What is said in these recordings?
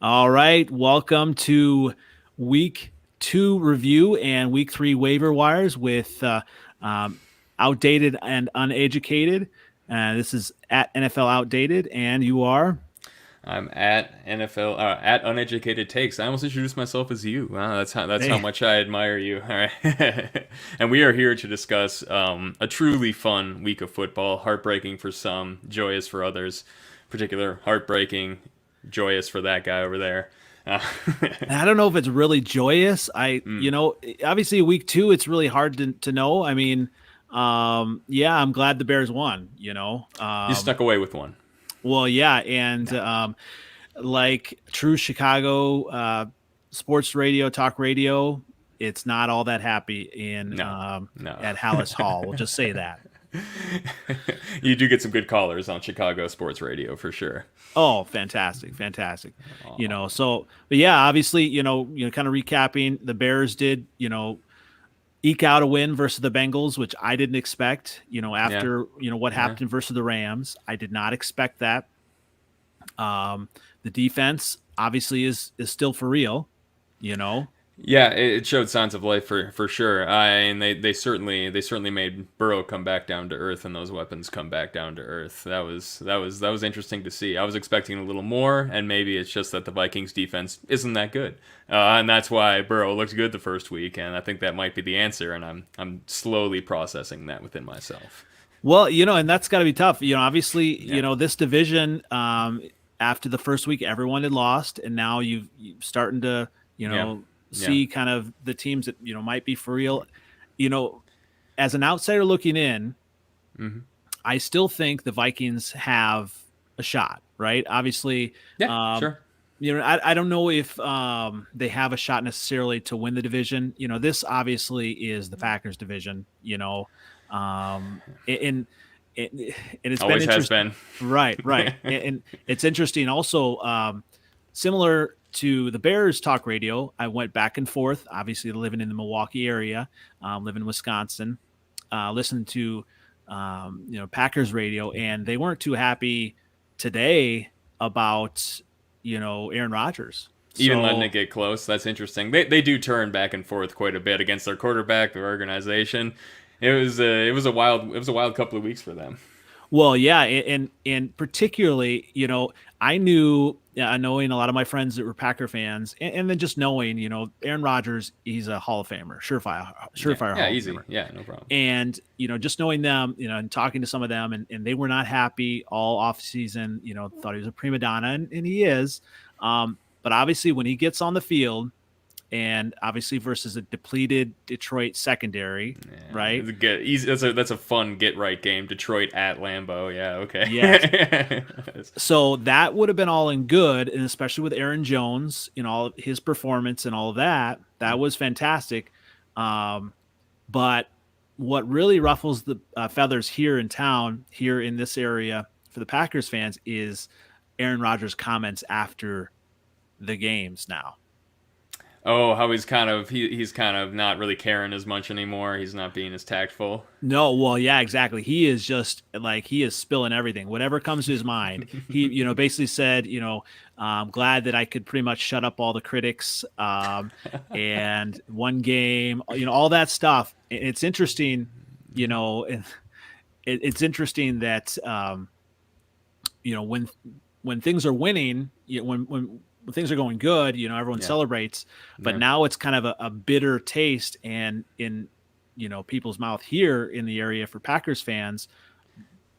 All right, welcome to week 2 review and week 3 waiver wires with um, outdated and uneducated. This is at NFL Outdated, and you are. I'm at NFL at Uneducated Takes. I almost introduced myself as you. Wow, that's how Hey, much I admire you. All right, and we are here to discuss a truly fun week of football. Heartbreaking for some, joyous for others. Particular heartbreaking, joyous for that guy over there. Uh, I don't know if it's really joyous. mm, Obviously, week 2, it's really hard to know. I mean, yeah, I'm glad the Bears won. you snuck away with one. Well, yeah, and like true Chicago sports radio, talk radio, it's not all that happy in No, no. at Hallis Hall. We'll just say that. You do get some good callers on Chicago sports radio for sure. Oh, fantastic, fantastic. But yeah, obviously, kind of recapping, the Bears did, eke out a win versus the Bengals, which I didn't expect. Yeah, After what yeah. happened versus the Rams, I did not expect that. The defense obviously is still for real. You know, Yeah, it showed signs of life for sure. And they certainly made Burrow come back down to earth, and those weapons come back down to earth. That was interesting to see. I was expecting a little more, and maybe it's just that the Vikings defense isn't that good, and that's why Burrow looked good the first week. And I think that might be the answer. And I'm slowly processing that within myself. well, and that's got to be tough. Obviously, Yeah, this division. After the first week, everyone had lost, and now you starting to yeah, yeah. see kind of the teams that might be for real. You know, as an outsider looking in, Hmm. I still think the Vikings have a shot. Right? Obviously, Yeah, um, sure. I don't know if they have a shot necessarily to win the division. This obviously is the Packers division. And and it's been Always has interesting. been. Right, right, and it's interesting also. Similar to the Bears talk radio, I went back and forth. Obviously, living in the Milwaukee area, living in Wisconsin, listened to Packers radio, and they weren't too happy today about Aaron Rodgers. Even letting it So, get close. That's interesting. They do turn back and forth quite a bit against their quarterback, their organization. It was a wild couple of weeks for them. well, yeah, and particularly, I knew, knowing a lot of my friends that were Packer fans, and then just knowing, Aaron Rodgers, he's a Hall of Famer, Yeah, surefire yeah, Hall of easy. Famer. Yeah, no problem. And just knowing them, and talking to some of them, and they were not happy all off season. Thought he was a prima donna, and he is. But obviously, when he gets on the field, and obviously versus a depleted Detroit secondary, Yeah, right? it's a get easy. That's a fun get right game. Detroit at Lambeau. Yeah, Yes. okay. So that would have been all in good, and especially with Aaron Jones, all of his performance and all of that, that was fantastic. Um, but what really ruffles the feathers here in town, here in this area for the Packers fans, is Aaron Rodgers' comments after the games now. Oh, how he's kind of not really caring as much anymore. He's not being as tactful. No, well, yeah, exactly. He is just like he is spilling everything, whatever comes to his mind. He, basically said, I'm glad that I could pretty much shut up all the critics, and one game, all that stuff. It's interesting, and it's interesting that when things are winning, when things are going good, everyone Yeah, celebrates. But yeah. now it's kind of a bitter taste, and in people's mouth here in the area for Packers fans,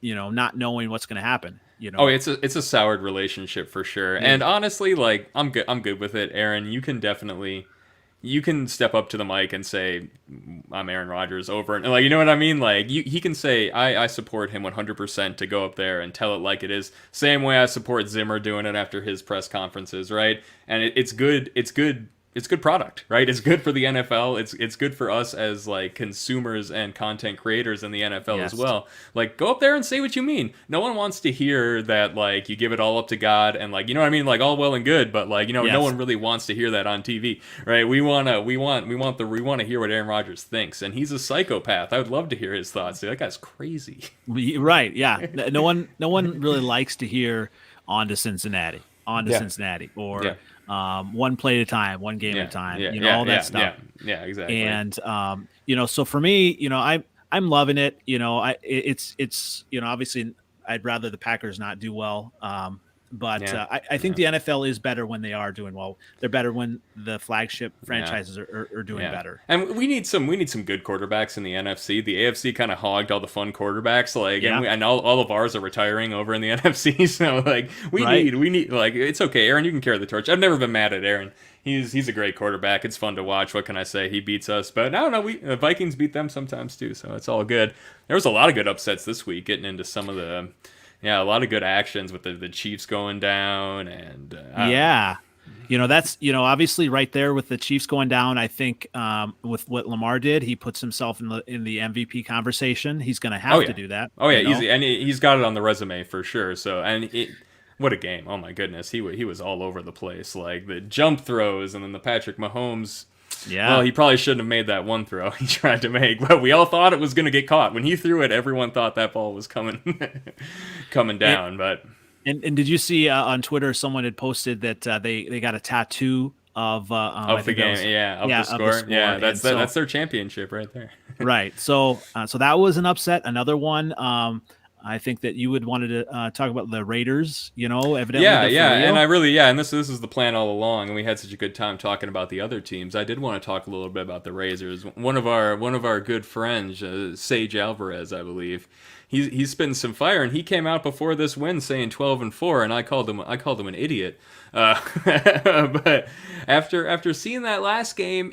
not knowing what's going to happen. Oh, it's a soured relationship for sure. And Yeah. honestly, like I'm good with it, Aaron. You can step up to the mic and say I'm Aaron Rodgers over and like you know what I mean. Like he can say I support him 100% to go up there and tell it like it is. Same way I support Zimmer doing it after his press conferences, right? And it's good. It's good. It's good product, right? It's good for the NFL. It's good for us as like consumers and content creators in the NFL as Yes. well. Like go up there and say what you mean. No one wants to hear that like you give it all up to God and like you know what I mean, like all well and good, but like no Yes. one really wants to hear that on TV, right? We want to hear what Aaron Rodgers thinks, and he's a psychopath. I would love to hear his thoughts. Dude, that guy's crazy. Right. Yeah. No one really likes to hear on to Cincinnati. on to Yeah. Cincinnati, or Yeah. one play at a time, one game Yeah. at a time, Yeah. all that stuff. Yeah, exactly. And so for me, I'm loving it. It's obviously I'd rather the Packers not do well. But I think the NFL is better when they are doing well. They're better when the flagship franchises are doing better. And we need some good quarterbacks in the NFC. The AFC kind of hogged all the fun quarterbacks, and all of ours are retiring over in the NFC. So we need it's okay. Aaron, you can carry the torch. I've never been mad at Aaron. He's a great quarterback. It's fun to watch. What can I say? He beats us, but I don't know. The Vikings beat them sometimes too, so it's all good. There was a lot of good upsets this week. Getting into some of the. Yeah, a lot of good actions with the Chiefs going down, and that's obviously right there with the Chiefs going down. I think with what Lamar did, he puts himself in the MVP conversation. He's going to have to do that. Oh yeah, easy, and he's got it on the resume for sure. So what a game! Oh my goodness, he was all over the place, like the jump throws, and then the Patrick Mahomes. Yeah. Well, he probably shouldn't have made that one throw he tried to make, but we all thought it was going to get caught. When he threw it, everyone thought that ball was coming down. And did you see on Twitter someone had posted that they got a tattoo of the game, of the score. Yeah, that's their championship right there. Right. So that was an upset. Another one. I think that you would wanted to talk about the Raiders, evidently. And this is the plan all along, and we had such a good time talking about the other teams. I did want to talk a little bit about the Raiders. One of our good friends, Sage Alvarez, I believe, he's spitting some fire, and he came out before this win saying 12-4, and I called him an idiot. But after seeing that last game,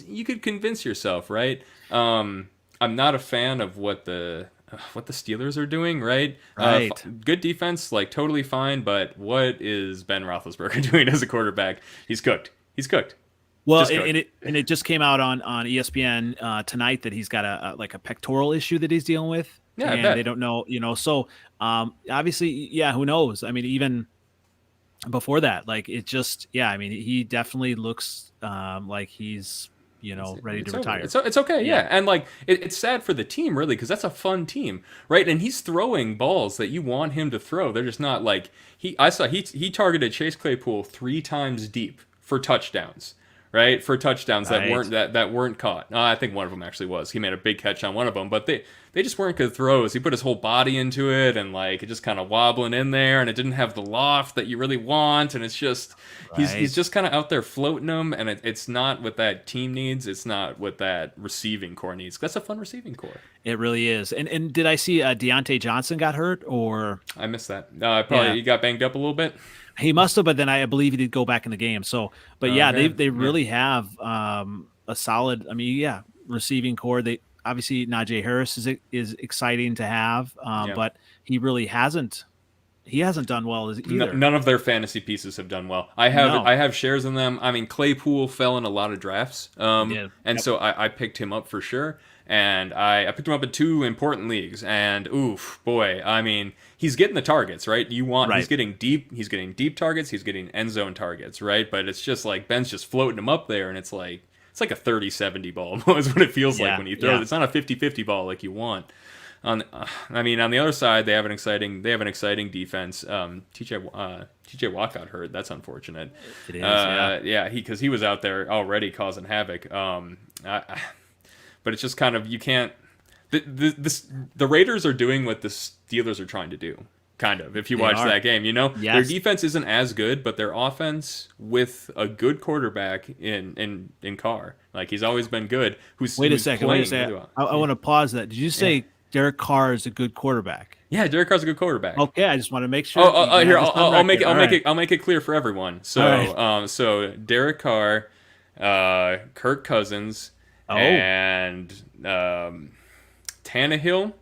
you could convince yourself, right? I'm not a fan of what the Steelers are doing, right? Good defense, totally fine, but what is Ben Roethlisberger doing as a quarterback? He's cooked. Well, and it just came out on ESPN tonight that he's got a pectoral issue that he's dealing with. Yeah, and they don't know, So obviously, who knows? I mean, even before that, he definitely looks like he's. Ready to retire. It's okay, yeah. And it's sad for the team, really, because that's a fun team, right? And he's throwing balls that you want him to throw. They're just not he targeted Chase Claypool 3 times deep for touchdowns, right? For touchdowns that weren't caught. I think one of them actually was. He made a big catch on one of them, but they just weren't good throws. He put his whole body into it, and it just kind of wobbling in there, and it didn't have the loft that you really want, and it's just he's just kind of out there floating them, and it's not what that team needs. It's not what that receiving core needs. That's a fun receiving core. It really is. And did I see Deontay Johnson got hurt, or I missed that? He got banged up a little bit. He must have, but then I believe he did go back in the game. So, but they really have a solid. I mean, receiving core. They obviously Najee Harris is exciting to have, but he really hasn't. He hasn't done well either. None of their fantasy pieces have done well. I have shares in them. I mean, Claypool fell in a lot of drafts, so I picked him up for sure. And I picked him up in 2 important leagues, and oof, boy, I mean, he's getting the targets, right? He's getting deep targets, he's getting end zone targets, right? But it's just Ben's just floating him up there, and it's like a 30-70 ball is what it feels like when you throw it. It's not a 50-50 ball like you want. On the other side, they have an exciting defense. TJ Watt got hurt. That's unfortunate. It is, because he was out there already causing havoc. But it's just kind of, you can't. The Raiders are doing what the Steelers are trying to do. Kind of, if you watch that game, Yes. Their defense isn't as good, but their offense with a good quarterback in Carr, he's always been good. Wait a second. I want to pause that. Did you say Derek Carr is a good quarterback? Yeah, Derek Carr's a good quarterback. Okay, I just want to make sure. I'll make it clear for everyone. So, so Derek Carr, Kirk Cousins. And Tannehill,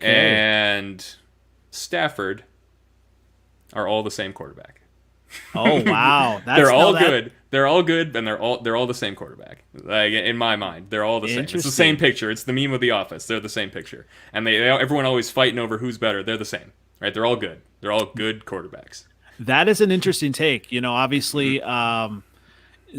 and Stafford are all the same quarterback. Oh wow, they're all good. They're all good, and they're all the same quarterback. In my mind, they're all the same. It's the same picture. It's the meme of The Office. They're the same picture, and everyone always fighting over who's better. They're the same, right? They're all good. They're all good quarterbacks. That is an interesting take. Obviously,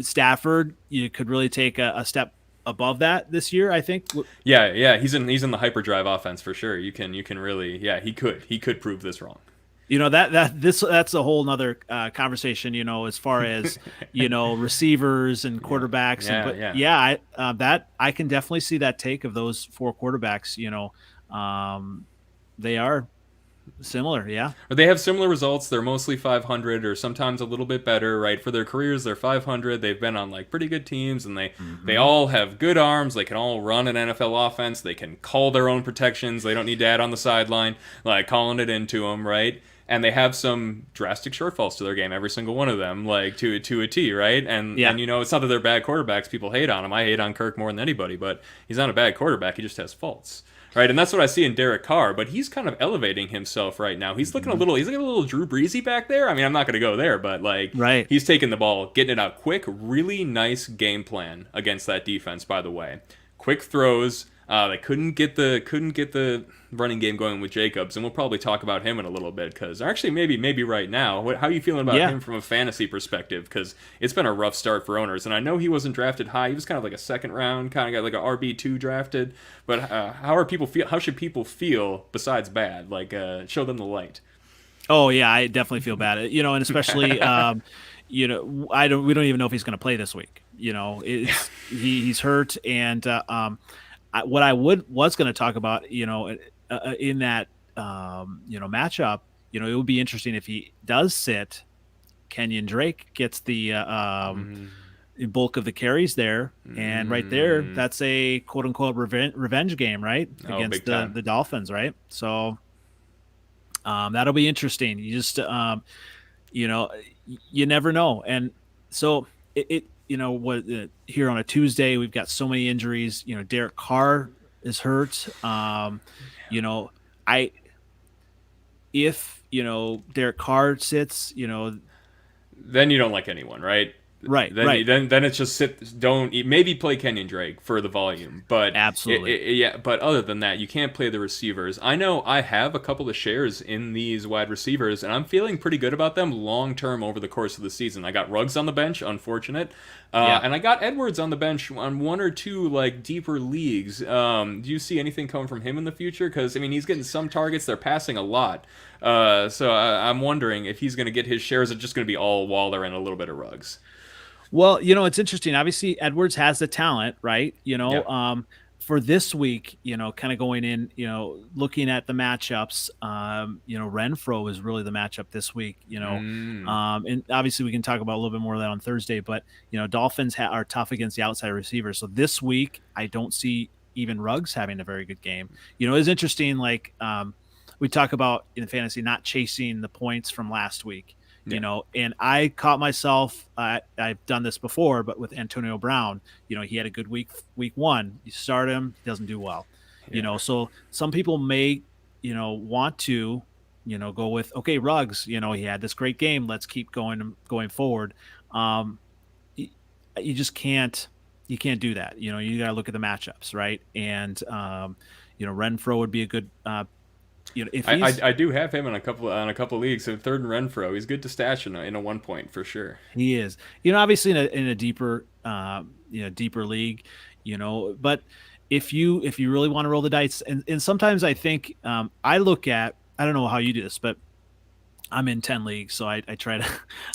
Stafford, you could really take a step above that this year, I think. Yeah, he's in the hyperdrive offense for sure. You can really, he could prove this wrong. That's a whole nother conversation, as far as receivers and quarterbacks, but Yeah. yeah, I can definitely see that take of those four quarterbacks. They are similar, yeah. Or they have similar results. They're mostly 500 or sometimes a little bit better, right? For their careers, they're 500. They've been on like pretty good teams, and they Hmm. all have good arms. They can all run an NFL offense. They can call their own protections. They don't need dad on the sideline, like calling it into them, right? And they have some drastic shortfalls to their game, every single one of them, like to a T, right? Yeah. And it's not that they're bad quarterbacks. People hate on them. I hate on Kirk more than anybody, but he's not a bad quarterback. He just has faults. Right, and that's what I see in Derek Carr, but he's kind of elevating himself right now. He's looking Hmm. he's looking a little Drew Breesy back there. I mean, I'm not going to go there, but like Right. he's taking the ball, getting it out quick. Really nice game plan against that defense, by the way. Quick throws. They couldn't get the running game going with Jacobs, and we'll probably talk about him in a little bit because actually maybe right now. How are you feeling about Yeah. him from a fantasy perspective? Because it's been a rough start for owners, and I know he wasn't drafted high. He was kind of like a second round, kind of got like a RB2 drafted. But how should people feel besides bad? Like show them the light. Oh yeah, I definitely feel bad. And especially we don't even know if he's going to play this week. He's hurt, and what I was going to talk about, in that matchup, it would be interesting if he does sit. Kenyon Drake gets the bulk of the carries there, and right there, that's a quote unquote revenge game, right, Oh, against big time. the Dolphins, right? So that'll be interesting. You know, you never know, and so what here on a Tuesday we've got so many injuries. Derek Carr is hurt. I if Derek Carr sits, Then you don't like anyone, right? right, right, Then it's just don't maybe play Kenyon Drake for the volume, but absolutely, yeah. But other than that, you can't play the receivers. I know I have a couple of shares in these wide receivers, and I'm feeling pretty good about them long term over the course of the season. I got Ruggs on the bench, unfortunate, yeah. and I got Edwards on the bench on one or two like deeper leagues. Do you see anything coming from him in the future? Because I mean, he's getting some targets. They're passing a lot. So I'm wondering if he's going to get his shares. It's just going to be all Waller and a little bit of Ruggs. Well, it's interesting. Obviously, Edwards has the talent, right? Yeah. For this week, kind of going in, looking at the matchups, Renfro is really the matchup this week, and obviously we can talk about a little bit more of that on Thursday, but, Dolphins are tough against the outside receivers. So this week, I don't see even Ruggs having a very good game. It's interesting. Like, we talk about in fantasy, not chasing the points from last week. Yeah. And I caught myself. I've done this before, but with Antonio Brown, he had a good week one. You start him, he doesn't do well. Yeah. So some people may, want to, go with, okay, Ruggs. He had this great game. Let's keep going forward. You just can't. You can't do that. You got to look at the matchups, right? And Renfro would be a good. If he's I do have him in a couple leagues. So third and Renfro, he's good to stash in a 1 point for sure. He is, obviously in a deeper, deeper league, but if you really want to roll the dice, and sometimes I think, I look at, I don't know how you do this, but I'm in 10 leagues. So I try to,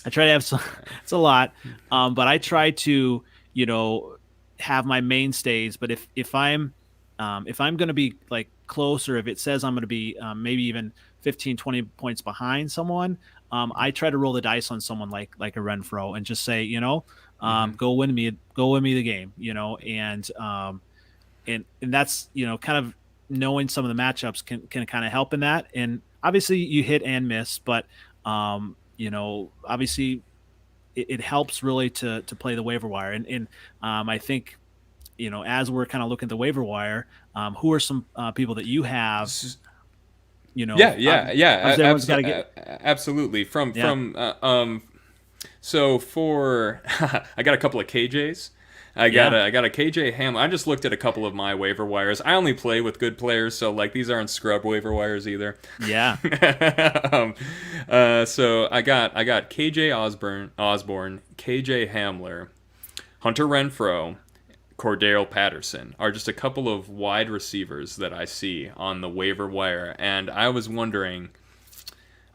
I try to have some, it's a lot. But I try to, have my mainstays, but if I'm going to be like close, or if it says I'm going to be maybe even 15, 20 points behind someone, I try to roll the dice on someone like a Renfro and just say, go win me the game, and that's, kind of knowing some of the matchups can kind of help in that. And obviously you hit and miss, but obviously it helps really to play the waiver wire. And I think, as we're kind of looking at the waiver wire, who are some people that you have, everyone's got to get, Absolutely. yeah, So for I got a couple of KJs. yeah, I got a KJ Hamler. I just looked at a couple of my waiver wires. I only play with good players, so like these aren't scrub waiver wires either. yeah, So I got KJ Osborne, KJ Hamler, Hunter Renfro, Cordero Patterson are just a couple of wide receivers that I see on the waiver wire, and I was wondering.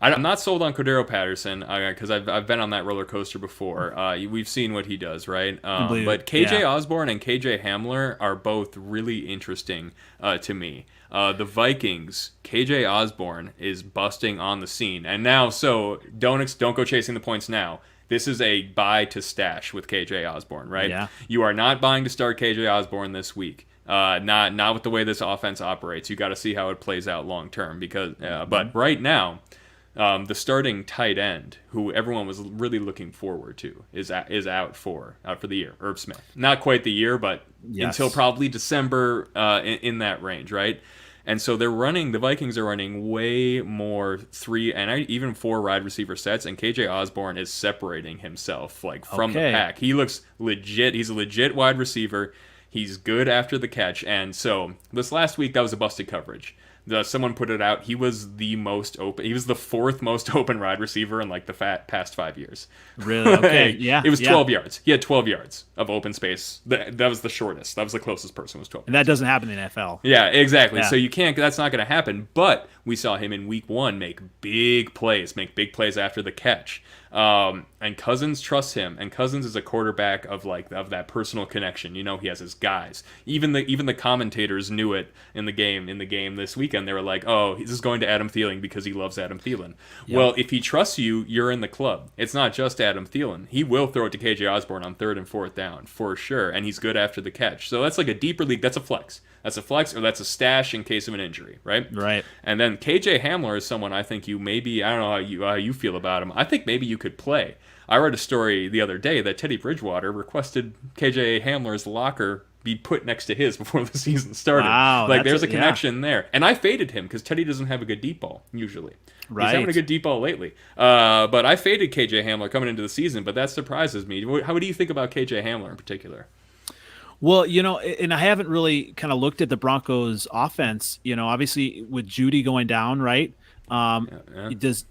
I'm not sold on Cordero Patterson because I've been on that roller coaster before. We've seen what he does, right? But KJ Osborne and KJ Hamler are both really interesting to me. The Vikings, KJ Osborne is busting on the scene, and now don't go chasing the points now. This is a buy to stash with KJ Osborne, right? Yeah. You are not buying to start KJ Osborne this week. Not with the way this offense operates. You got to see how it plays out long term because. But right now, the starting tight end, who everyone was really looking forward to, is out for the year. Herb Smith. Not quite the year, but until probably December in that range, right? And so the Vikings are running way more 3 and even 4 wide receiver sets, and KJ Osborne is separating himself from the pack. He looks legit. He's a legit wide receiver. He's good after the catch. And so this last week, that was a busted coverage. Someone put it out. He was the most open. He was the 4th most open wide receiver in the past 5 years. Really? Okay. Yeah. It was 12 yards. He had 12 yards of open space. That was the shortest. That was the closest person was 12. And that doesn't happen in the NFL. Yeah, exactly. Yeah. So you can't. That's not going to happen. But we saw him in week 1 make big plays after the catch. And Cousins trusts him, and Cousins is a quarterback of that personal connection. He has his guys. Even the commentators knew it in the game this weekend. They were like, "Oh, this is going to Adam Thielen because he loves Adam Thielen." Yep. Well, if he trusts you, you're in the club. It's not just Adam Thielen. He will throw it to KJ Osborne on 3rd and 4th down for sure, and he's good after the catch. So that's like a deeper league. That's a flex. That's a flex, or that's a stash in case of an injury, right? Right. And then KJ Hamler is someone I think you maybe, I don't know how you feel about him. I think maybe you could play. I read a story the other day that Teddy Bridgewater requested KJ Hamler's locker be put next to his before the season started. Wow, there's a connection there. And I faded him because Teddy doesn't have a good deep ball, usually. Right. He's having a good deep ball lately. But I faded KJ Hamler coming into the season, but that surprises me. How do you think about KJ Hamler in particular? Well, and I haven't really kind of looked at the Broncos offense, obviously with Judy going down, right? Does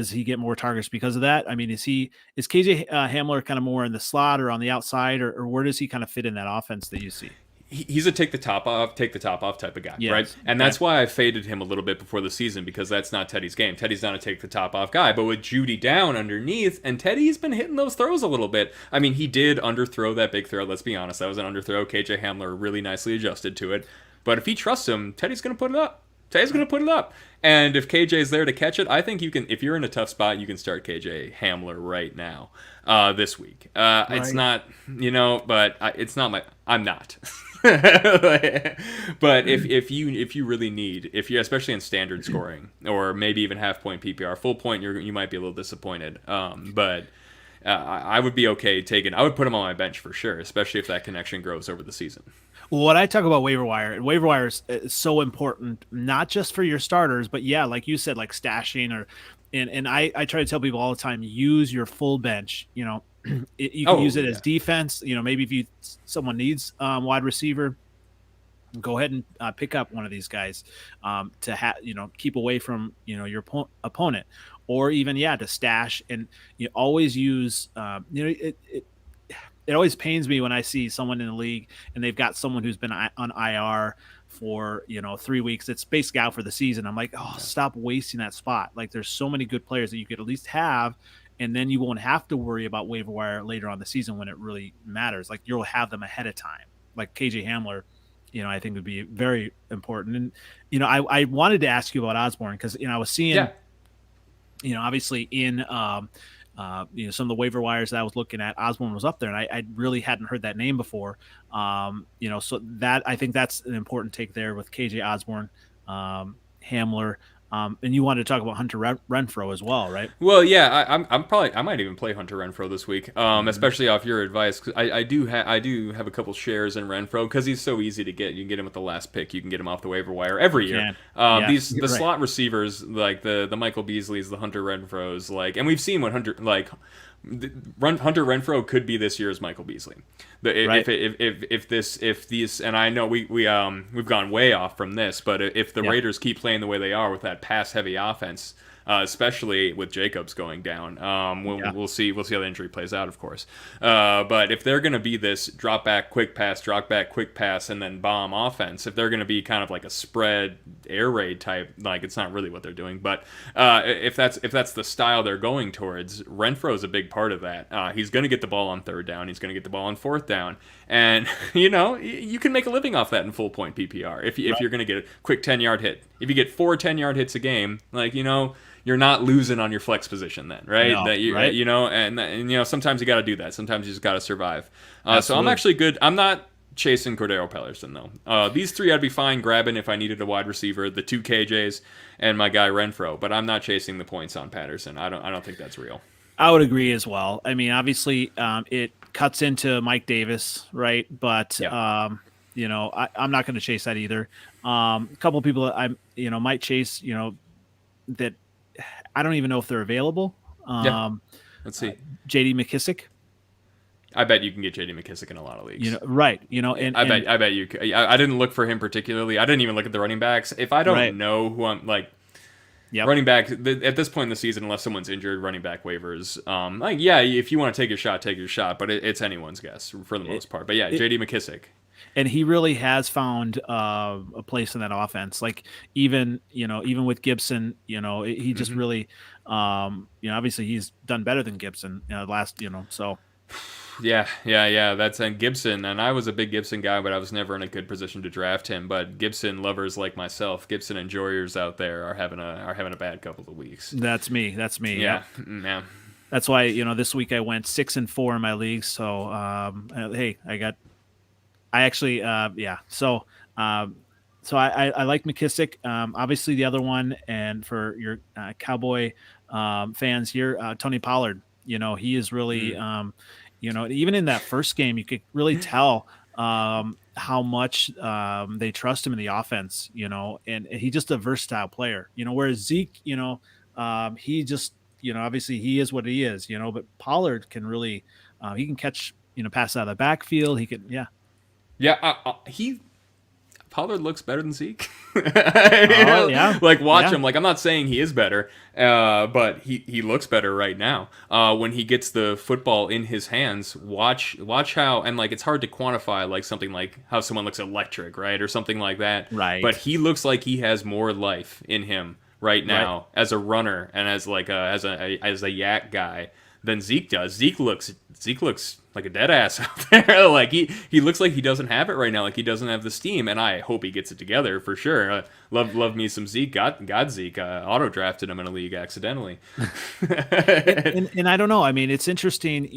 he get more targets because of that? I mean, is KJ Hamler kind of more in the slot or on the outside, or where does he kind of fit in that offense that you see? He's a take the top off type of guy, yes. Right? And that's why I faded him a little bit before the season, because that's not Teddy's game. Teddy's not a take the top off guy, but with Judy down underneath, and Teddy's been hitting those throws a little bit. I mean, he did underthrow that big throw. Let's be honest, that was an underthrow. KJ Hamler really nicely adjusted to it. But if he trusts him, Teddy's going to put it up. And if KJ's there to catch it, I think you can. If you're in a tough spot, you can start KJ Hamler right now, this week. Right. It's not, but it's not my. I'm not. But if you really need, if you're especially in standard scoring or maybe even half point PPR, full point, you might be a little disappointed. But I would be okay taking. I would put him on my bench for sure, especially if that connection grows over the season. Well, when I talk about waiver wire is so important, not just for your starters, but like you said, like stashing and I try to tell people all the time, use your full bench. You can use it as defense. Maybe if someone needs wide receiver, go ahead and pick up one of these guys to keep away from your opponent, or even to stash, and you always use it always pains me when I see someone in the league and they've got someone who's been on IR for 3 weeks. It's basically out for the season. I'm like, stop wasting that spot. Like, there's so many good players that you could at least have, and then you won't have to worry about waiver wire later on the season when it really matters. Like, you'll have them ahead of time. Like KJ Hamler, I think would be very important. And I wanted to ask you about Osborne because I was seeing, obviously in some of the waiver wires that I was looking at, Osborne was up there, and I really hadn't heard that name before. So that, I think that's an important take there with KJ Osborne, Hamler, and you wanted to talk about Hunter Renfrow as well, right? Well, yeah, I might even play Hunter Renfrow this week, especially off your advice. Cause I do have a couple shares in Renfrow because he's so easy to get. You can get him with the last pick. You can get him off the waiver wire every year. The slot receivers, like the Michael Beasleys, the Hunter Renfrows, and we've seen what Hunter Renfrow could be this year's Michael Beasley. If these, and I know we've gone way off from this, but if the Raiders keep playing the way they are with that pass heavy offense, especially with Jacobs going down. Yeah. We'll see how the injury plays out, of course. But if they're going to be this drop back, quick pass, and then bomb offense, if they're going to be kind of like a spread air raid type, like it's not really what they're doing. But if that's the style they're going towards, Renfro is a big part of that. He's going to get the ball on third down. He's going to get the ball on fourth down. And, you can make a living off that in full point PPR if you're going to get a quick 10-yard hit. If you get 4 10-yard hits a game, you're not losing on your flex position then, right? No, Right? And sometimes you got to do that. Sometimes you just got to survive. So I'm actually good. I'm not chasing Cordero Patterson, though. These 3 I'd be fine grabbing if I needed a wide receiver, the 2 KJs and my guy Renfro, but I'm not chasing the points on Patterson. I don't think that's real. I would agree as well. I mean, obviously, it cuts into Mike Davis, right? But Yeah. I'm not going to chase that either. A couple of people that I might chase, that I don't even know if they're available. Let's see. J.D. McKissick. I bet you can get J.D. McKissick in a lot of leagues. Right. And I bet you. I didn't look for him particularly. I didn't even look at the running backs. If I don't know who I'm like. Yep. Running back at this point in the season, unless someone's injured, running back waivers. If you want to take your shot, take your shot. But it's anyone's guess for the most part. But yeah, J.D. McKissick, and he really has found a place in that offense. Like even with Gibson, he just really, obviously he's done better than Gibson so. Yeah. That's Gibson, and I was a big Gibson guy, but I was never in a good position to draft him. But Gibson lovers like myself, Gibson enjoyers out there are having a bad couple of weeks. That's me. Yeah. That's why this week I went 6-4 in my league. So hey, So I like McKissick. Obviously the other one, and for your Cowboy fans here, Tony Pollard. He is really. Even in that first game, you could really tell how much they trust him in the offense, and he's just a versatile player, whereas Zeke, he just, obviously he is what he is, but Pollard can really, he can catch, pass out of the backfield. He can, yeah. Yeah. Pollard looks better than Zeke. Yeah. Like watch him. Like I'm not saying he is better, but he looks better right now. When he gets the football in his hands, watch how, and like it's hard to quantify like something like how someone looks electric, right, or something like that. Right. But he looks like he has more life in him right now as a runner and as like as a yak guy than Zeke does. Zeke looks like a dead ass out there. Like he looks like he doesn't have it right now. Like he doesn't have the steam, and I hope he gets it together for sure. Love me some Zeke. Got Zeke. Auto drafted him in a league accidentally. and I don't know. I mean, it's interesting,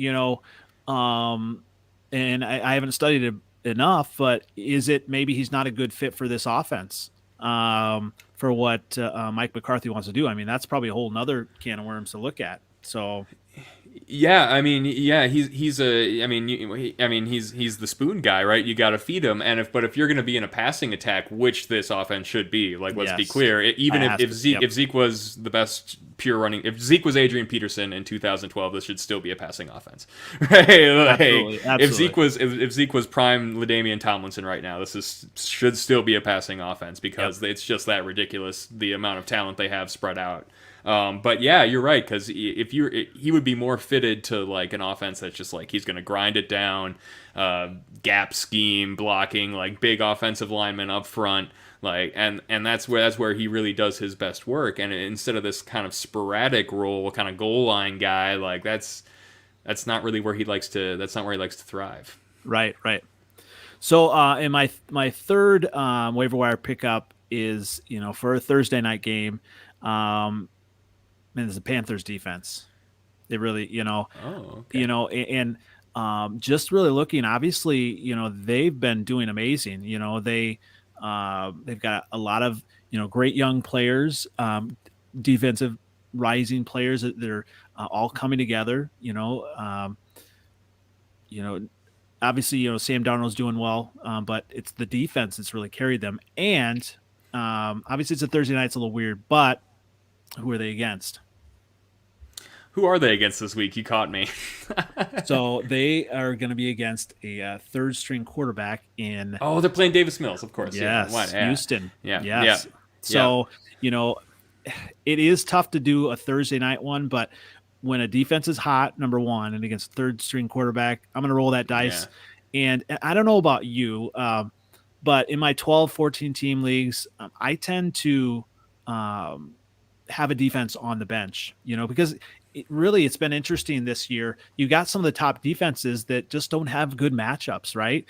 and I haven't studied it enough, but is it maybe he's not a good fit for this offense? For what Mike McCarthy wants to do. I mean, that's probably a whole nother can of worms to look at. So. Yeah, I mean, he's the spoon guy, right? You got to feed him, and if you're going to be in a passing attack, which this offense should be, like let's be clear, if Zeke was the best pure running, if Zeke was Adrian Peterson in 2012, this should still be a passing offense, right? Absolutely. If Zeke was prime LaDainian Tomlinson right now, should still be a passing offense because it's just that ridiculous the amount of talent they have spread out. But yeah, you're right, because he would be more fitted to like an offense that's just like he's going to grind it down, gap scheme, blocking, like big offensive linemen up front, like and that's where he really does his best work. And instead of this kind of sporadic role, kind of goal line guy, like that's not really where he likes to. That's not where he likes to thrive. Right. So, in my third waiver wire pickup is for a Thursday night game. And it's the Panthers defense. They really, and just really looking, obviously, they've been doing amazing. They've got a lot of, great young players, defensive rising players that they're all coming together, obviously, Sam Darnold's doing well, but it's the defense that's really carried them. And obviously it's a Thursday night. It's a little weird, but who are they against? Who are they against this week? You caught me. So they are going to be against a third-string quarterback in. Oh, they're playing Davis Mills, of course. Yes, yeah. Houston. Yeah. Yes. Yeah. So it is tough to do a Thursday night one, but when a defense is hot, number one, and against third string quarterback, I'm going to roll that dice. And I don't know about you, but in my 12, 14 team leagues, I tend to have a defense on the bench, because it's been interesting this year. You got some of the top defenses that just don't have good matchups, right?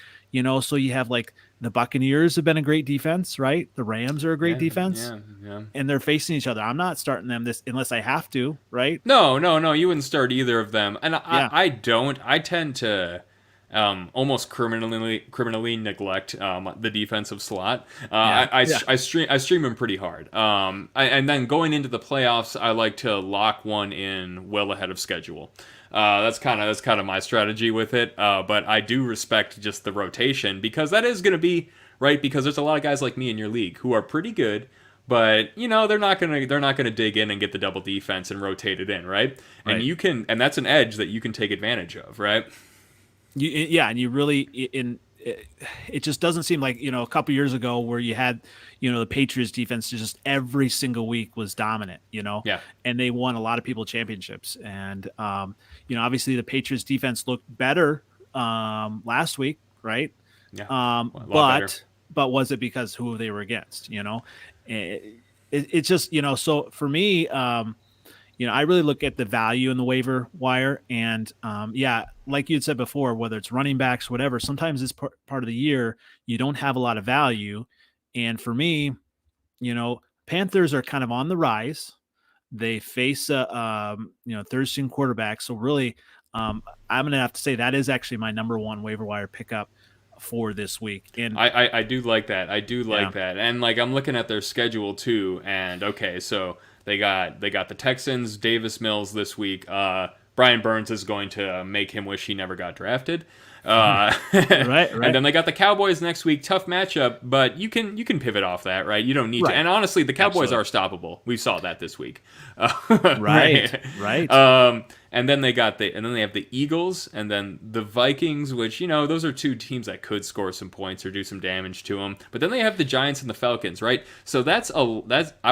So you have like the Buccaneers have been a great defense, right? The Rams are a great defense, and they're facing each other. I'm not starting them unless I have to, right? No, you wouldn't start either of them. And I don't. I tend to almost criminally neglect the defensive slot. I stream him pretty hard. And then going into the playoffs, I like to lock one in well ahead of schedule. That's kind of my strategy with it. But I do respect just the rotation, because that is going to be right, because there's a lot of guys like me in your league who are pretty good, but they're not gonna dig in and get the double defense and rotate it in, right? And and that's an edge that you can take advantage of, right? And you really it just doesn't seem like a couple years ago where you had the Patriots defense just every single week was dominant, and they won a lot of people championships. And obviously the Patriots defense looked better last week, right? But was it because who they were against? It's just so for me, I really look at the value in the waiver wire, and like you had said before, whether it's running backs, whatever, sometimes this part of the year you don't have a lot of value. And for me, Panthers are kind of on the rise. They face a third string quarterback, so really, I'm gonna have to say that is actually my number one waiver wire pickup for this week. And I do like that. That. And like I'm looking at their schedule too, and okay, so they got the Texans, Davis Mills this week. Brian Burns is going to make him wish he never got drafted. Right. And then they got the Cowboys next week. Tough matchup, but you can pivot off that, right? You don't need to. And honestly, the Cowboys are stoppable. We saw that this week. Right. And then they have the Eagles, and then the Vikings, which those are two teams that could score some points or do some damage to them. But then they have the Giants and the Falcons, right? So that's I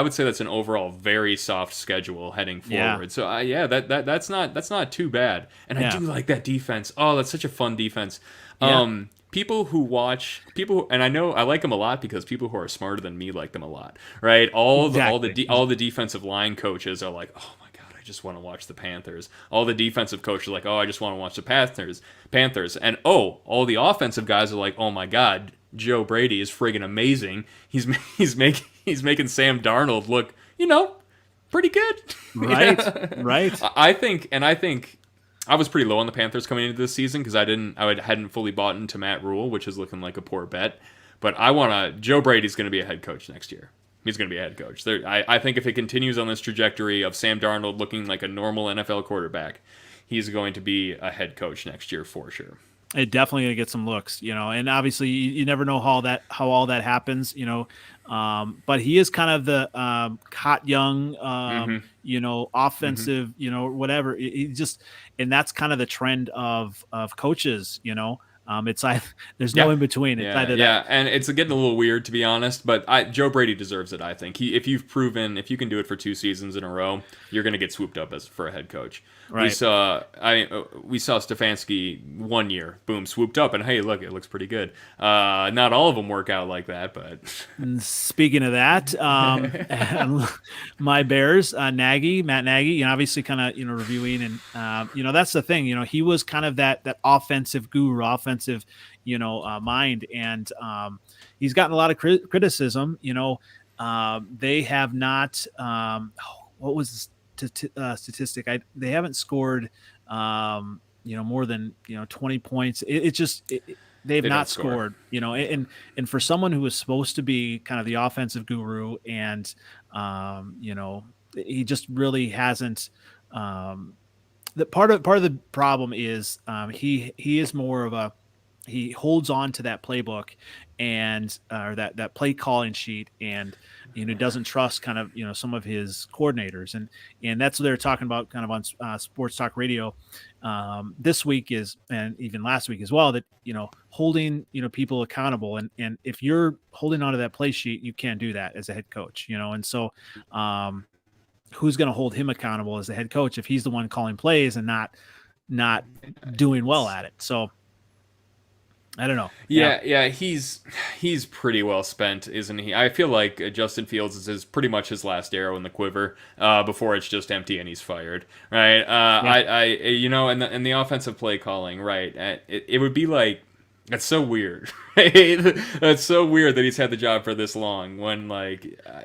would say that's an overall very soft schedule heading forward. So that's not too bad. And I do like that defense. Oh, that's such a fun defense. People who and I know I like them a lot because people who are smarter than me like them a lot, right? All the defensive line coaches are like, oh my god, I just want to watch the Panthers. All the defensive coaches are like, oh, I just want to watch the Panthers. And all the offensive guys are like, oh my god, Joe Brady is friggin' amazing. He's making Sam Darnold look, pretty good. Right. I think I was pretty low on the Panthers coming into this season because I hadn't fully bought into Matt Rule, which is looking like a poor bet. But Joe Brady's going to be a head coach next year. He's going to be a head coach. I think if it continues on this trajectory of Sam Darnold looking like a normal NFL quarterback, he's going to be a head coach next year for sure. It definitely going to get some looks, and obviously you never know how all that happens, but he is kind of the hot young, offensive, whatever. He just, and that's kind of the trend of coaches, it's there's no in between. It's either that. And it's getting a little weird to be honest, but Joe Brady deserves it. I think if you can do it for 2 seasons in a row, you're going to get swooped up for a head coach. Right. We saw Stefanski 1 year, boom, swooped up, and hey, look, it looks pretty good. Not all of them work out like that, but speaking of that, my Bears, Matt Nagy, obviously kind of reviewing, and that's the thing, he was kind of that offensive guru, offensive mind, and he's gotten a lot of criticism. They have not. What was the statistic? They haven't scored more than 20 points. They've not scored. And for someone who was supposed to be kind of the offensive guru, and he just really hasn't. The part of the problem is he is more of he holds on to that playbook and or that play calling sheet, and doesn't trust kind of some of his coordinators, and that's what they're talking about kind of on Sports Talk Radio this week and even last week as well, that holding people accountable, and if you're holding onto that play sheet, you can't do that as a head coach, and so who's going to hold him accountable as the head coach if he's the one calling plays and not doing well at it. So I don't know. Yeah, he's pretty well spent, isn't he? I feel like Justin Fields is pretty much his last arrow in the quiver before it's just empty and he's fired, right? And the offensive play calling, right? It would be like, that's so weird. Right? That's so weird that he's had the job for this long when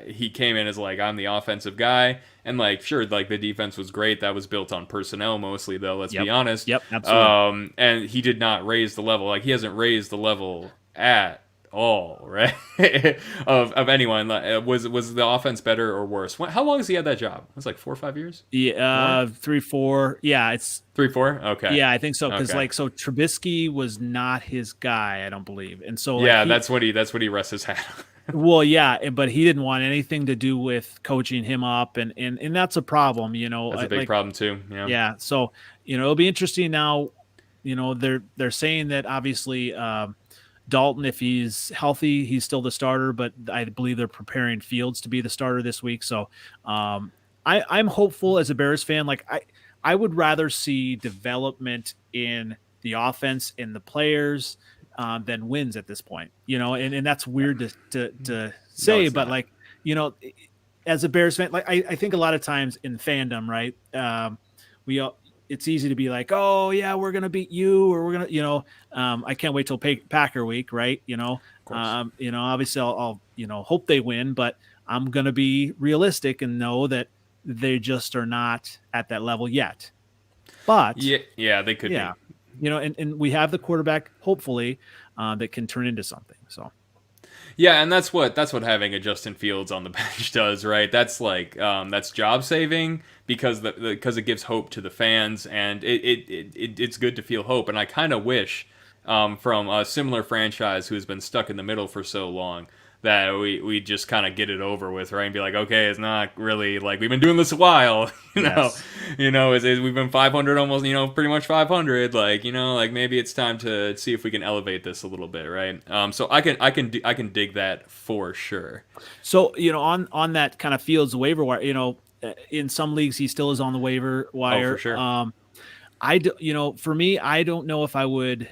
he came in as I'm the offensive guy, and sure, the defense was great. That was built on personnel mostly, though, let's be honest. Yep, absolutely. And he did not raise the level. He hasn't raised the level at all, right? of anyone. Was the offense better or worse? How long has he had that job? It was 4 or 5 years? Yeah, 3, 4. Yeah, it's 3, 4. Okay. Yeah, I think so. Because so Trubisky was not his guy, I don't believe, and so that's what he rests his hat on. Well, yeah, but he didn't want anything to do with coaching him up, and that's a problem. That's a big problem too. Yeah. Yeah. So it'll be interesting now. They're saying that obviously. Dalton, if he's healthy, he's still the starter, but I believe they're preparing Fields to be the starter this week. So I'm hopeful as a Bears fan. I would rather see development in the offense and the players than wins at this point. And that's weird to say, but not. As a Bears fan, I think a lot of times in fandom, right? It's easy to be like, oh yeah, we're going to beat you, or we're going to, I can't wait till Packer week. Right. Obviously I'll hope they win, but I'm going to be realistic and know that they just are not at that level yet. But yeah, they could be, and we have the quarterback, hopefully, that can turn into something. So. Yeah, and that's what having a Justin Fields on the bench does, right? That's that's job saving because it gives hope to the fans, and it's good to feel hope. And I kind of wish from a similar franchise who has been stuck in the middle for so long that we just kind of get it over with, right? And be like, okay, it's not really we've been doing this a while, Yes. We've been 500 almost, pretty much 500, maybe it's time to see if we can elevate this a little bit, right? So I can dig that for sure. So, on that kind of Fields waiver wire, in some leagues he still is on the waiver wire. Oh, for sure. For me, I don't know if I would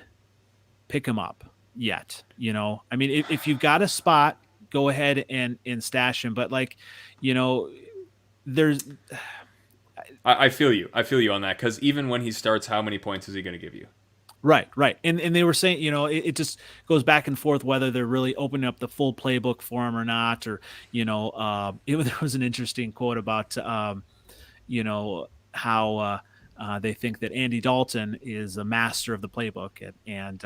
pick him up yet. I mean, if you've got a spot, go ahead and stash him. But there's. I feel you on that, because even when he starts, how many points is he going to give you? Right. And they were saying, it just goes back and forth whether they're really opening up the full playbook for him or not, or there was an interesting quote about how they think that Andy Dalton is a master of the playbook, and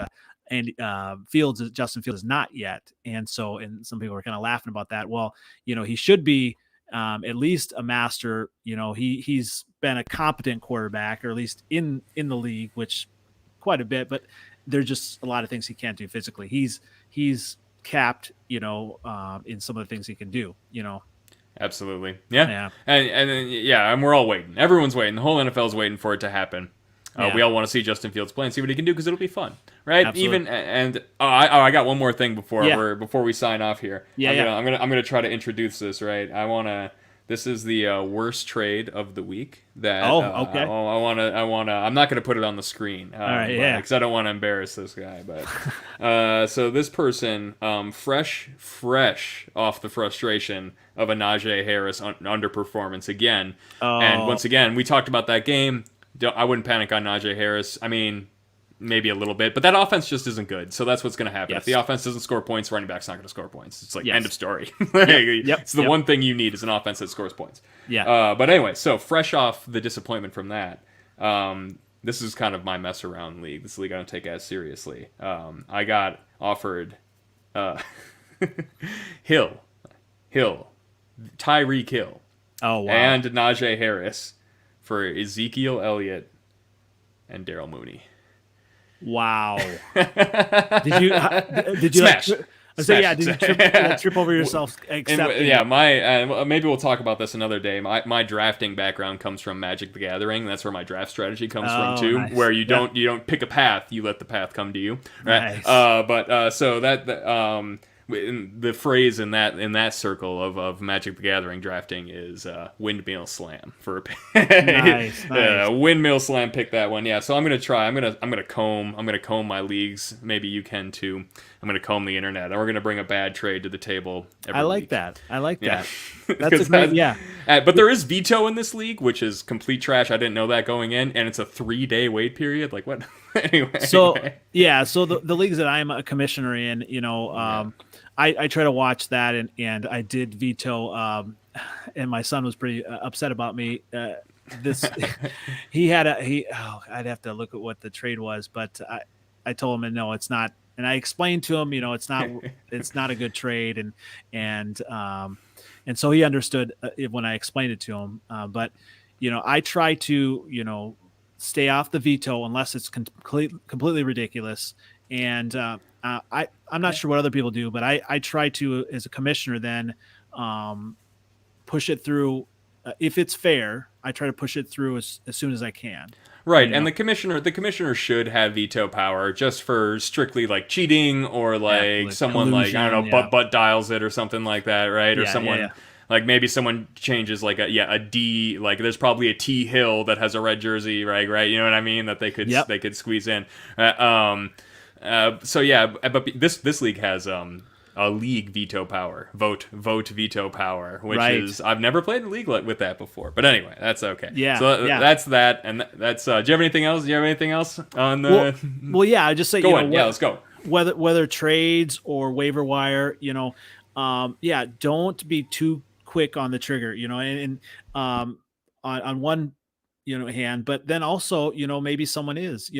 Justin Fields is not yet, and some people were kind of laughing about that. Well, he should be at least a master. He's been a competent quarterback, or at least in the league, which quite a bit, but there's just a lot of things he can't do physically. He's capped, in some of the things he can do. Absolutely, yeah. And we're all waiting. Everyone's waiting. The whole NFL's waiting for it to happen. We all want to see Justin Fields play and see what he can do, because it'll be fun, right? Absolutely. I got one more thing before we sign off here. I'm gonna try to introduce this, right. This is the worst trade of the week. That okay. I'm not gonna put it on the screen. All right, yeah. Because I don't want to embarrass this guy. But so this person, fresh off the frustration of a Najee Harris underperformance again, and once again we talked about that game. I wouldn't panic on Najee Harris. I mean, maybe a little bit, but that offense just isn't good. So that's what's going to happen. Yes. If the offense doesn't score points, running back's not going to score points. It's Yes. End of story. Yep. It's the one thing you need is an offense that scores points. Yeah. But anyway, so fresh off the disappointment from that, this is kind of my mess around league. This league I don't take as seriously. I got offered Hill, Tyreek Hill, and Najee Harris for Ezekiel, Elliott, and Daryl Mooney. Wow. Did you Smash. Did you trip over yourself? Maybe we'll talk about this another day. My drafting background comes from Magic the Gathering. That's where my draft strategy comes from too. Nice. Where you don't pick a path, you let the path come to you. Right. Nice. the phrase in that circle of Magic the Gathering drafting is windmill slam for a pick. Nice, nice. Windmill slam, pick that one. Yeah, so I'm gonna try. I'm gonna comb my leagues. Maybe you can too. I'm gonna comb the internet, and we're gonna bring a bad trade to the table every I like week. that. I like Yeah. that. That's a great, yeah. But there is veto in this league, which is complete trash. I didn't know that going in, and it's a 3-day wait period. Like what? anyway. So yeah, so the leagues that I'm a commissioner in, I try to watch that, and I did veto, and my son was pretty upset about me. This I'd have to look at what the trade was, but I told him, no, it's not, and I explained to him, it's not a good trade, and so he understood when I explained it to him. But I try to stay off the veto unless it's completely ridiculous. And I'm not sure what other people do, but I try to, as a commissioner, then push it through. If it's fair, I try to push it through as soon as I can. Right, and the commissioner should have veto power just for strictly like cheating or like someone collusion, like I don't know, butt dials it or something like that, right? Or someone like maybe someone changes like a D, like there's probably a T Hill that has a red jersey, right? You know what I mean? That they could squeeze in. So yeah, but this league has a league veto power, vote veto power, which is I've never played a league with that before. But anyway, that's okay. Yeah. So that's that, and that's. Do you have anything else? On the? Well, yeah. I just say go on. Yeah, let's go. Whether trades or waiver wire, don't be too quick on the trigger, and on one hand, but then also maybe someone is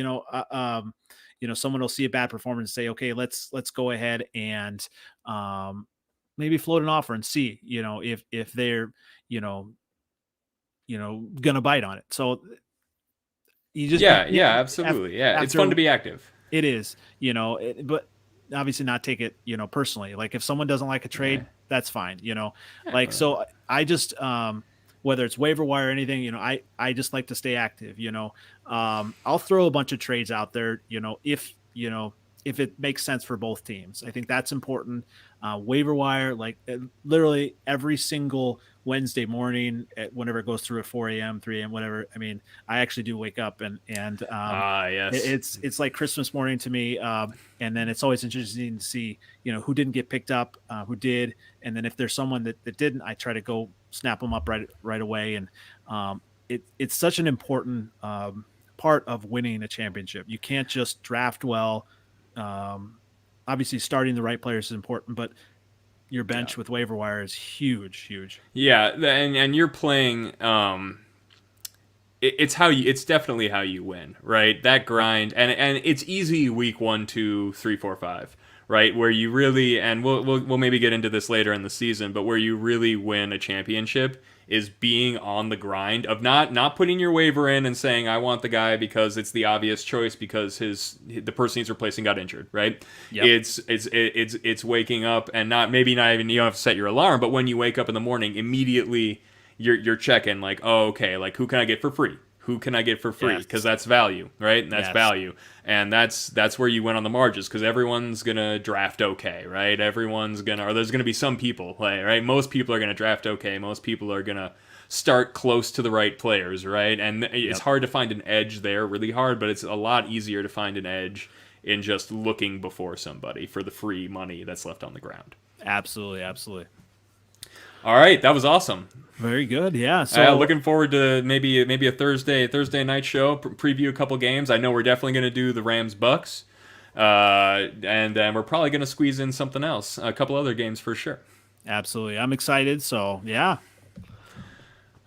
someone will see a bad performance and say, okay, let's go ahead and maybe float an offer and see, if they're, going to bite on it. So you just, absolutely. It's fun to be active. It is, but obviously not take it, personally. Like if someone doesn't like a trade, that's fine, So I just, whether it's waiver wire or anything, I just like to stay active, I'll throw a bunch of trades out there, if it makes sense for both teams. I think that's important. Waiver wire, like literally every single Wednesday morning, whenever it goes through at 4 a.m., 3 a.m., whatever. I mean, I actually do wake up and yes. It's like Christmas morning to me. And then it's always interesting to see, who didn't get picked up, who did. And then if there's someone that didn't, I try to go snap them up right away. And it's such an important part of winning a championship. You can't just draft well. Obviously starting the right players is important, but your bench with waiver wire is huge. Yeah, and you're playing. It's definitely how you win, right? That grind, and it's easy week 1, 2, 3, 4, 5, right? Where you really, and we'll maybe get into this later in the season, but where you really win a championship is being on the grind of not putting your waiver in and saying I want the guy because it's the obvious choice because the person he's replacing got injured, right? Yep. It's waking up and not even you don't have to set your alarm, but when you wake up in the morning, immediately you're checking like, oh, okay, like who can I get for free? Who can I get for free? Because that's value, right? That's value. And that's where you win on the margins because everyone's going to draft okay, right? Or there's going to be some people, right? Most people are going to draft okay. Most people are going to start close to the right players, right? And it's hard to find an edge there, really hard, but it's a lot easier to find an edge in just looking before somebody for the free money that's left on the ground. Absolutely. All right, that was awesome. Very good, yeah. So looking forward to maybe a Thursday night show, preview a couple games. I know we're definitely going to do the Rams-Bucks, and we're probably going to squeeze in something else, a couple other games for sure. Absolutely, I'm excited. So yeah.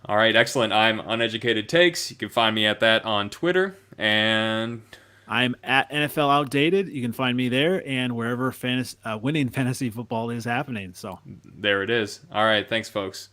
All right, excellent. I'm Uneducated Takes. You can find me at that on Twitter, and I'm at NFL Outdated. You can find me there and wherever winning fantasy football is happening. So there it is. All right, thanks, folks.